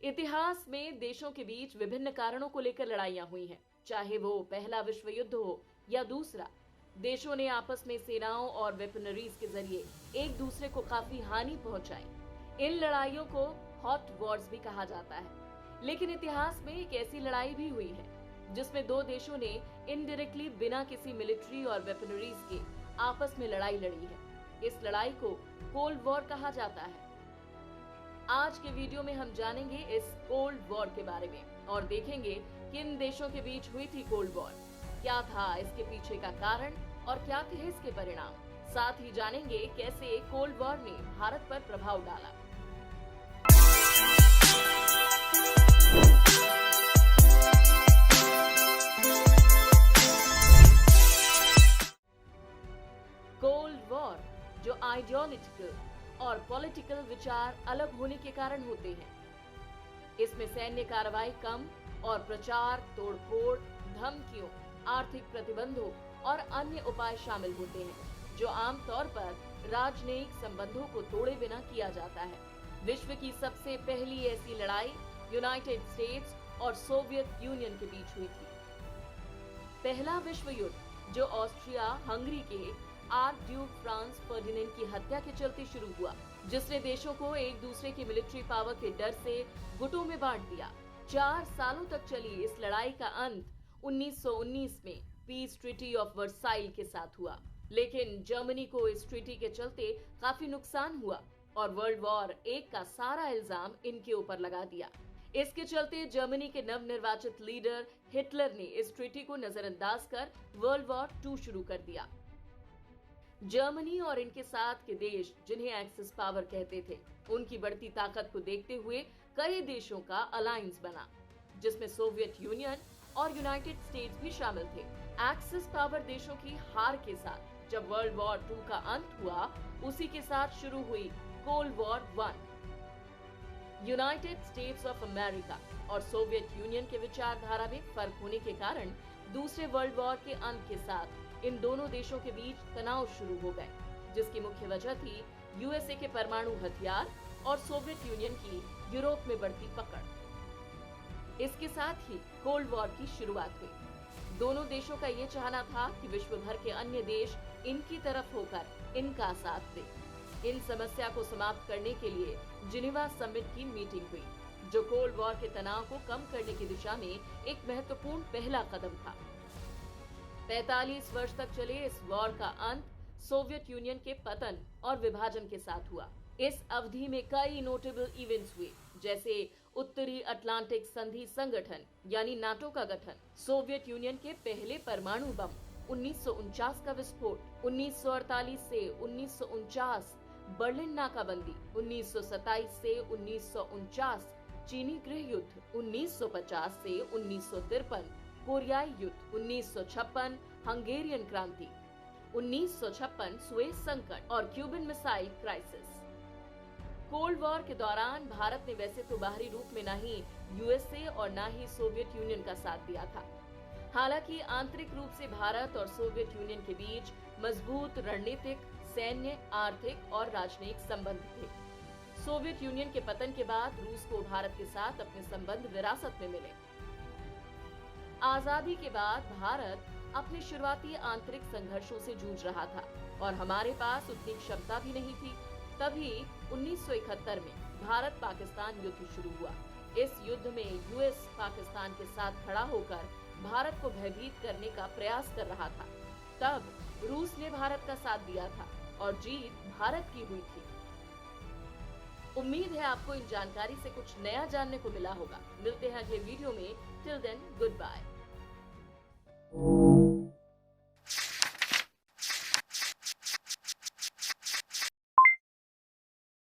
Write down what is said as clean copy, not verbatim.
इतिहास में देशों के बीच विभिन्न कारणों को लेकर लड़ाइयां हुई हैं, चाहे वो पहला विश्व युद्ध हो या दूसरा। देशों ने आपस में सेनाओं और वेपनरीज के जरिए एक दूसरे को काफी हानि पहुंचाई। इन लड़ाइयों को हॉट वॉर्स भी कहा जाता है। लेकिन इतिहास में एक ऐसी लड़ाई भी हुई है जिसमें दो देशों ने इनडायरेक्टली बिना किसी मिलिट्री और वेपनरीज के आपस में लड़ाई लड़ी है। इस लड़ाई को कोल्ड वॉर कहा जाता है। आज के वीडियो में हम जानेंगे इस कोल्ड वॉर के बारे में और देखेंगे किन देशों के बीच हुई थी कोल्ड वॉर, क्या था इसके पीछे का कारण और क्या थे इसके परिणाम। साथ ही जानेंगे कैसे कोल्ड वॉर ने भारत पर प्रभाव डाला। कोल्ड वॉर जो आइडियोलॉजिकल और पॉलिटिकल विचार अलग होने के कारण होते हैं। इसमें सैन्य कार्रवाई कम और प्रचार, तोड़फोड़, धमकियों, आर्थिक प्रतिबंधों और अन्य उपाय शामिल होते हैं जो आमतौर पर राजनयिक संबंधों को तोड़े बिना किया जाता है। विश्व की सबसे पहली ऐसी लड़ाई यूनाइटेड स्टेट्स और सोवियत यूनियन के बीच हुई थी। पहला विश्व युद्ध जो ऑस्ट्रिया हंगरी के आर्क ड्यूक फ्रांस फर्डिनेंड की हत्या के चलते शुरू हुआ, जिसने देशों को एक दूसरे की मिलिट्री पावर के डर से गुटों में बांट दिया। 4 सालों तक चली इस लड़ाई का अंत 1919 में पीस ट्रीटी ऑफ वर्साइल के साथ हुआ। लेकिन जर्मनी को इस ट्रीटी के चलते काफी नुकसान हुआ और वर्ल्ड वॉर 1 का सारा इल्जाम इनके ऊपर लगा दिया। इसके चलते जर्मनी के नवनिर्वाचित लीडर हिटलर ने इस ट्रीटी को नजरअंदाज कर वर्ल्ड वॉर 2 शुरू कर दिया। जर्मनी और इनके साथ के देश जिन्हें एक्सिस पावर कहते थे, उनकी बढ़ती ताकत को देखते हुए कई देशों का अलायंस बना, जिसमें सोवियत यूनियन और यूनाइटेड स्टेट्स भी शामिल थे। एक्सिस पावर देशों की हार के साथ जब वर्ल्ड वॉर 2 का अंत हुआ, उसी के साथ शुरू हुई cold war 1। United states of America और सोवियत यूनियन के विचारधारा में फर्क होने के कारण दूसरे वर्ल्ड वॉर के अंत के साथ इन दोनों देशों के बीच तनाव शुरू हो गए, जिसकी मुख्य वजह थी यूएसए के परमाणु हथियार और सोवियत यूनियन की यूरोप में बढ़ती पकड़। इसके साथ ही कोल्ड वॉर की शुरुआत हुई। दोनों देशों का ये चाहना था कि विश्व भर के अन्य देश इनकी तरफ होकर इनका साथ दें। इन समस्या को समाप्त करने के लिए जिनेवा समिट की मीटिंग हुई, जो कोल्ड वॉर के तनाव को कम करने की दिशा में एक महत्वपूर्ण पहला कदम था। 45 वर्ष तक चले इस वॉर का अंत सोवियत यूनियन के पतन और विभाजन के साथ हुआ। इस अवधि में कई नोटेबल इवेंट्स हुए, जैसे उत्तरी अटलांटिक संधि संगठन यानी नाटो का गठन, सोवियत यूनियन के पहले परमाणु बम, 1949 का विस्फोट, 1948 से 1949 बर्लिन नाकाबंदी, 1927 से 1949 चीनी गृह युद्ध, 1950 से 1953 कोरियाई युद्ध, 1956 हंगेरियन क्रांति, 1956 सुएज संकट और Cuban missile crisis. Cold war के दौरान भारत ने वैसे तो बाहरी रूप में न ही यूएसए और न ही सोवियत यूनियन का साथ दिया था। हालांकि आंतरिक रूप से भारत और सोवियत यूनियन के बीच मजबूत रणनीतिक, सैन्य, आर्थिक और राजनयिक संबंध थे। सोवियत यूनियन के पतन के बाद रूस को भारत के साथ अपने संबंध विरासत में मिले। आजादी के बाद भारत अपने शुरुआती आंतरिक संघर्षों से जूझ रहा था और हमारे पास उतनी क्षमता भी नहीं थी। तभी 1971 में भारत पाकिस्तान युद्ध शुरू हुआ। इस युद्ध में यूएस पाकिस्तान के साथ खड़ा होकर भारत को भयभीत करने का प्रयास कर रहा था। तब रूस ने भारत का साथ दिया था और जीत भारत की हुई थी। उम्मीद है आपको इन जानकारी से कुछ नया जानने को मिला होगा। मिलते हैं अगले वीडियो में। Till then, good bye.